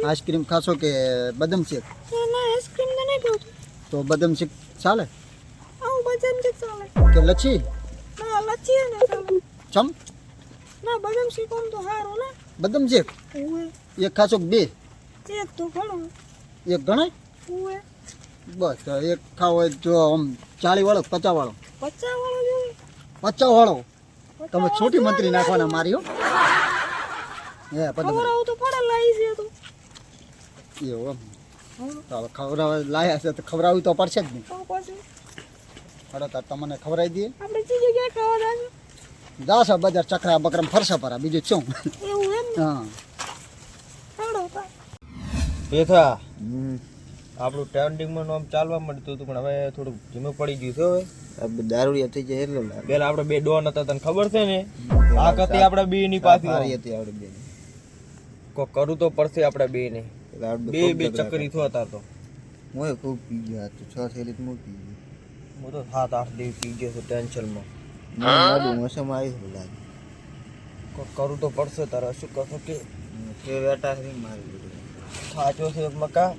Ice cream ખાશો કે બદામ શેક? ના આઈસ્ક્રીમ તો નહીં ખાતું. તો બદામ શેક ચાલે આવું બદામ શેક ચાલે. કે લચ્છી? ના લચ્છી ના ચાલે. ચમ ના બદામ શેક આમ તો સારું ને. બદામ શેક ઓવે એક ખાશો કે બે? એક તો ઘણું. એક ગણાય? ઓવે બસ તો એક ખાવ હોય જો આમ 40 વાળો 50 વાળો? 50 વાળો જોઈએ. 50 વાળો તમે છોટી મંત્રી નાખવાના મારી હો. હે ખબર પદમ આવું તો પડે લાવી છે તો. એવું એમ તો હવે ખવડાવવા લાયા છે તો ખવડાવવું તો પડશે જ નહીં. તો પછી હડો તાર તમને ખવડાવી દઈએ. આપણે જે જગ્યાએ ખાવા જાશું. જાશે બજાર ચકરા બકરા ફરસા પરા બીજું શું? એવું એમ ને. હા હાડો તા. બેઠા આપણું ટ્રેન્ડિંગમાં નામ ચાલવા મળતું હતું પણ હવે થોડુંક ધીમું પડી ગયું છે. હવે દારૂડિયા થઈ જાય એટલે પેલા આપણે બે ડોન હતા તને ખબર છે ને? આ કતી આપણે બે ની પાછી હતી આપણે બે કોક કરું તો પડશે આપણે બે ને. બે ચક્કરી થયો હતા તો મોય ખૂબ પી ગયા તો 6 થેલી તો મોટી હું તો 7-8 દિવસ પી ગયો છું ટેન્શનમાં. મારું મોસમ આવી લાગે કોક કરું તો પડશે તારે શું કરશો કે કે બેટા હરી મારી થાચો છે મકા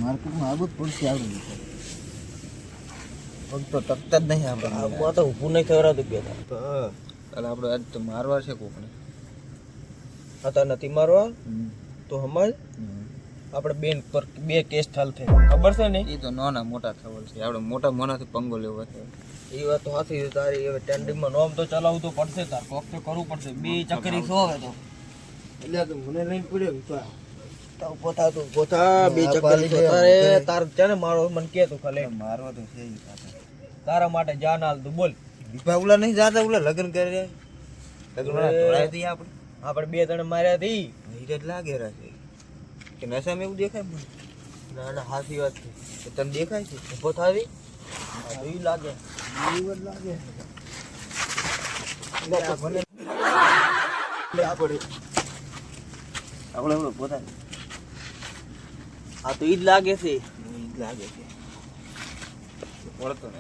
માર્કેટમાં આવું જ પડશે આવડું તો ટકતા જ નહીં આપણે આ તો ઊભું નહીં થવરાતું બેઠા એટલે આપણે આજ તો મારવા છે કોકને હતા નથી મારવા તો સમજ આપણે બેન પર બે કેસ થલ થઈ ખબર છે ને? એ તો નાના મોટા થવલ છે આપણે મોટા મોનાથી પંગો લેવો છે. એ વાત તો સાચી છે તારી. હવે ટેન્ડિંગમાં નોમ તો ચલાવવું તો પડશે તાર કોક તો કરવું પડશે. બે ચક્કરી છો હવે તો એટલે તો મને લઈને પડ્યો તો પોતા તું પોતા બે ચક્કરી છો તારે તાર છે ને મારો મને કે તું ખાલી મારવા તો છે તારા માટે જાન હાલ તું બોલ. દીપા ઉલા નહીં જાતા ઉલા લગ્ન કરી રહ્યા લગ્ન થોડા દી આપણે આપણે બે ત્રણ માર્યા હતી. હીરે જ લાગે છે કે નશામાં એવું દેખાય મને? ના ના સાચી વાત છે. તો તને દેખાય છે ઉભો થાવી ઈ લાગે એવું જ લાગે મને આપણે પોતા આ તો ઈ જ લાગે છે. લાગે છે ઓળખતો ને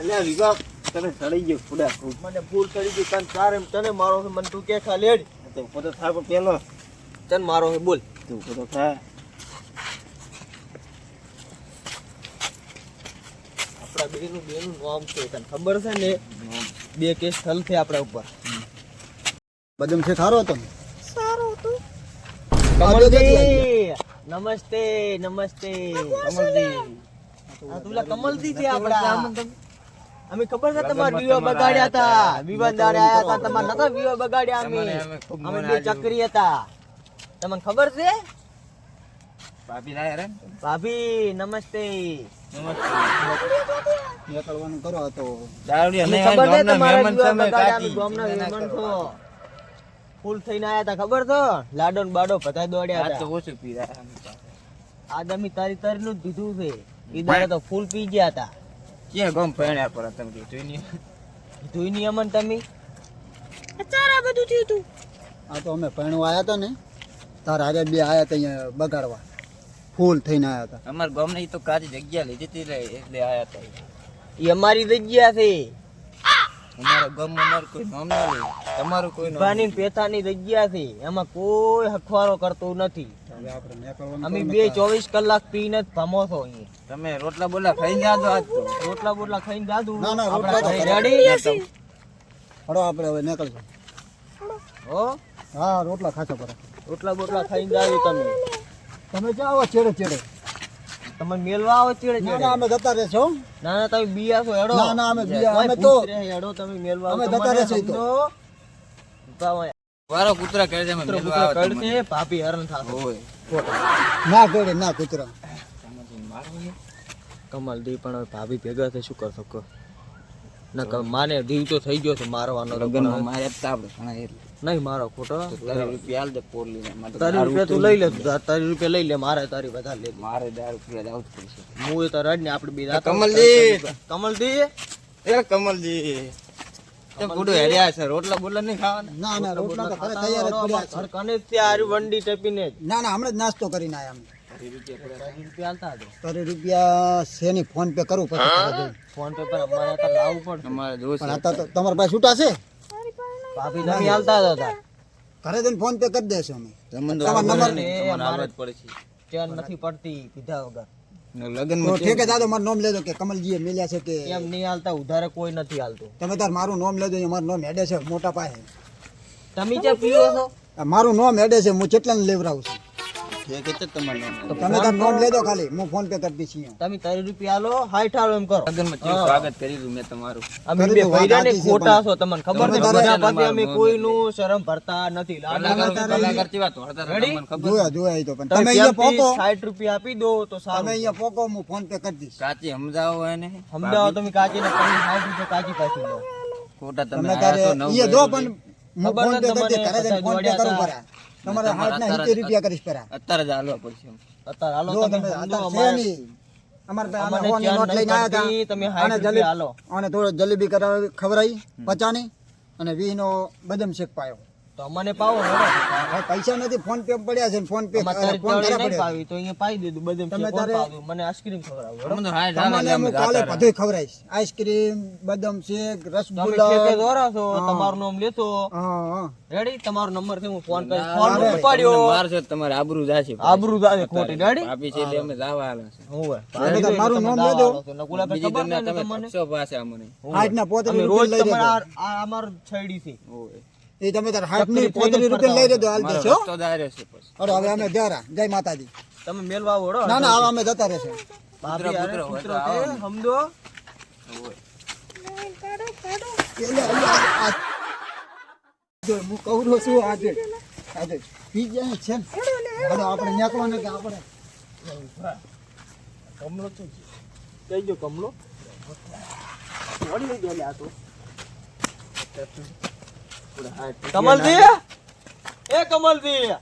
એટલે વિભાગ તને સડી ગયો ફૂડા મને ફૂલ ચડી ગઈ તને તારે તને મારો છે મને તું કે ખા લેડ તો પોતો થાય પણ પેલો તને મારો છે બોલ. તું પોતો થાય આપણા બેનું નામ છે તને ખબર છે ને? બે કેસ થલ છે આપણા ઉપર. બદામ છે ખારો હતો ને સારું હતું. કમલજી નમસ્તે નમસ્તે કમલજી. આ તુલા કમલજી છે આપડા. અમે ખબર છે તમાર વિવાહ બગાડ્યા હતા. વિવાહ દાડે આયા હતા તમાર નતા વિવાહ બગાડ્યા અમે બે ચક્રી હતા. તમને ખબર છે? ભાભી લાયા રે ભાભી નમસ્તે. નીકળવાનું કરો તો અમને ખબર છે તમારા વિવાહ બગાડ્યા. અમે ગામના મહેમાન છો. ફૂલ થઈને આયા હતા ખબર તો? લાડો ને બાડો બધા દોડ્યા હતા. ઓછું પી રહ્યા આજ અમે તારી તારીનું જ દીધું છે. ઈ દાડે તો ફૂલ પી ગયા હતા. ક્યાં ગમ પૈણ્યા પર તમે કીધું નહીં કીધું નહીં અમન તમે? અચારા બધું થયું તું. આ તો અમે પૈણવા આયા હતા ને તારા હારે બે આયા હતા અહીંયા બગાડવા ફૂલ થઈને આયા હતા અમારા ગામ ને તો કાચી જગ્યા લીધી હતી એટલે આયા હતા. ઈ અમારી જગ્યા છે. અમારા ગામ અમારું કોઈ નામ ના લે તમારું કોઈ નામ પાની પેથાની જગ્યા છે. એમાં કોઈ હખવારો કરતું નથી. હવે આપણે નીકળવાનું અમે બે 24 કલાક પીને જ ભમો છો અહીંયા. તમે રોટલા બોલા ખાઈ જાજો આજ તો. રોટલા બોટલા ખાઈને જાદુ. ના, ના, રોટલા તો આપણા ઘરે ખરા. રેડી? હડો આપણે હવે નીકળશું હો હા રોટલા ખાશો પર રોટલા બોટલા ખાઈને જાદુ તમે. તમે જાઓ ચેડે ચેડે તમે મેલવા આવો ચેડે ના ચેડે. ના અમે જતા રહેશો ના ના તમે બીયા છો હેડો. ના, ના, અમે બીયા, ઓય અમે તો- ભૂત રહે, હેડો તમે મેલવા આવો. અમે જતા તમારે રહેશું ઈ તો. સમજો. ઉતાવળ. વારો કૂતરા કરે છે અમે કૂતરો મેલવા કૂતરો આવે કરશે, ભાભી હરણ થાશે. ના ગળે ના કૂતરા કમલ દી પણ હવે ભાભી ભેગા થઈ શું કરશો કહો? ના માને દીવ તો થઈ ગયો છે મારવાનો તો લગનમાં પણ મારે આપતા આપણે ઘણા એટલે નહીં મારો ખોટો. તારી રૂપિયા હાલ દે પોરલી ને મારે તો તારી રૂપિયા તું લઈ લે. તારી રૂપિયા લઈ લે. મારે તારી વધારે લે. મારે 10 રૂપિયા લાવવું જ પડશે. હું એ તો રડ ને આપણે બે રાત કમલજી! કમલજી એ કમલજી તે ગુડો હેડ્યા છે રોટલા બોટલા નહીં ખાવાના? ના ના રોટલા તો ઘરે તૈયાર જ પડ્યા છે ઘર કને જ છે આરી વંડી ટેપીને જ. ના ના હમણાં જ નાસ્તો કરીને આયા અમે રૂપિયા આલતા હતો. તારે રૂપિયા શેની ફોન પે કરું પછી તારે જોઉં. ફોન પે પર અમારે તો લાવવું પડશે. અમારે જોશે. પણ આ તો તમારા પાસે છૂટા છે ભાભી તમે આલતા હતા. ઘરે જઈને ફોન પે કરી દેશું અમે. તમને તો તમારો ખબર નંબર નહીં, તમારે આવવા જ પડશે. ચેન નથી પડતી પીધા વગર. ને તો લગનમાં ઠીક છે દાદો મારું નામ લેજો કે કમલજીએ મેલ્યા છે કે એમ નહીં આલતા, ઉધારે કોઈ નથી આલતું. તમે તાર મારું નામ લેજો અહીંયા મારું નામ હેડે છે મોટા પાસે. તમે ચા પીવો છો? આ મારું નામ હેડે છે હું કેટલાને લેવડાવું છું. ઠીક છે તમારે નામ. તમે તાર નામ લેજો ખાલી હું ફોન પે કરી દઈશ અહીંયા. તમે 30 રૂપિયા આલો, 60 આલો એમ કરો. લગનમાં કેવું સ્વાગત કર્યું મેં તમારું. અમે કરી બે દો, વાત ભૈરા ને સાચી છે, ખોટા પણ છો, તમને ખબર તમે છે. તારે બધા પાસે અમે અમારું કોઈનું શરમ ભરતા નથી. કલાકાર જેવા તો હતા, Ready? તમને ખબર. જોયા એ તો પણ તમે તમે અહીંયા પોકો 60 રૂપિયા આપી દો તો તમે સારું. અહીંયા પોકો હું ફોન પે કરી દઈશ. કાચી સમજાવો એને. સમજાવો તમે કાચી ને 60 રૂપિયા કાચી પાછી દો. ખોટા તમે તમે આયા તારે છો, નવ અહીંયા જો ભર્યું પણ ખબર હું ફોન પે નથી કરી દઈશ. તમને ઘરે જઈને બધા ફોન પે જોડ્યા કરવું હતા. પડે. તમારે 60 ના 70 રૂપિયા કરીશ પેલા. છે. અત્યારે જ હાલવા પડશે. અત્યારે હાલો જો તમે તમે સમજો અત્યારે છે અમારે. નહીં. અમારે પાસે અમને અમે ફોનની ચેન નોટ નહીં લઈને આવ્યા પડતી, હતા. તમે 60 આને રૂપિયા હાલો. અને થોડો જલેબી કરાવી ખવડાવી 50 ની અને 20 નો બદામ શેક પાયો. તો અમને પાવો ને. હવે પૈસા નથી ફોન પે પડ્યા છે ને ફોન પે અમારે તારી ફોન ચોળી કરવા નહીં પડે. પાવી તો અહીંયા પાઈ દીધું. બધું તમે શેક કોણ તારે- પાવ્યું? મને આઈસ્ક્રીમ ખવડાવો. અમે તો હાય ઢાલે તમને અમે હું કાલે જાતા રહ્યા. બધું ખવડાવીશ. આઈસ્ક્રીમ બદામ શેક તમે રસગુલ્લા ઠેકે દોરો છો, હા. તમારું નામ લેતો. હા હા રેડી? તમારો નંબર છે, હું ફોન કરીશ. ના, ફોન અરે, ઉપાડ્યો. તમને મારશે તો તમારે આબરૂ જાશે. આબરૂ જાશે ખોટી. રેડી? ભાભી છે એટલે અમે જાવા આલા છે. હોવે. તમે તાર મારું તમે નામ દાવા લેજો. આલો છો. નકુલા ભાઈ બીજી ખબર દરના છે ને તમે તમને? થકશો પાછા અમને. હોવે. હાથ ના 35 અમે રોજ રૂપિયા લઈ તમારા લેજો. આ અમારું છેડી છે. ઓય. એ તમે તાર હાથ ની ચકરી કોઈને 35 રૂપિયા લઈ લેજો હાલ મારો દેશો. રસ્તો દાયરો છે પછી. અરે હવે અમે જરા જય માતાજી. તમે મેલવા આવો રો. ના ના હવે અમે જતા રહેશે. ભાભી હારે પુત્ર હોય તો પુત્રો છે, આવો. સમજો. ઓય. હું કહું છું આજે આજે પી જાય છે ને. હાલો આપણે નીકળવાનું કે આપણે કમલો શું છે? કઈ જો કમલો વળી લઈ ગયા આ તો. કમલજી, એ કમલજી,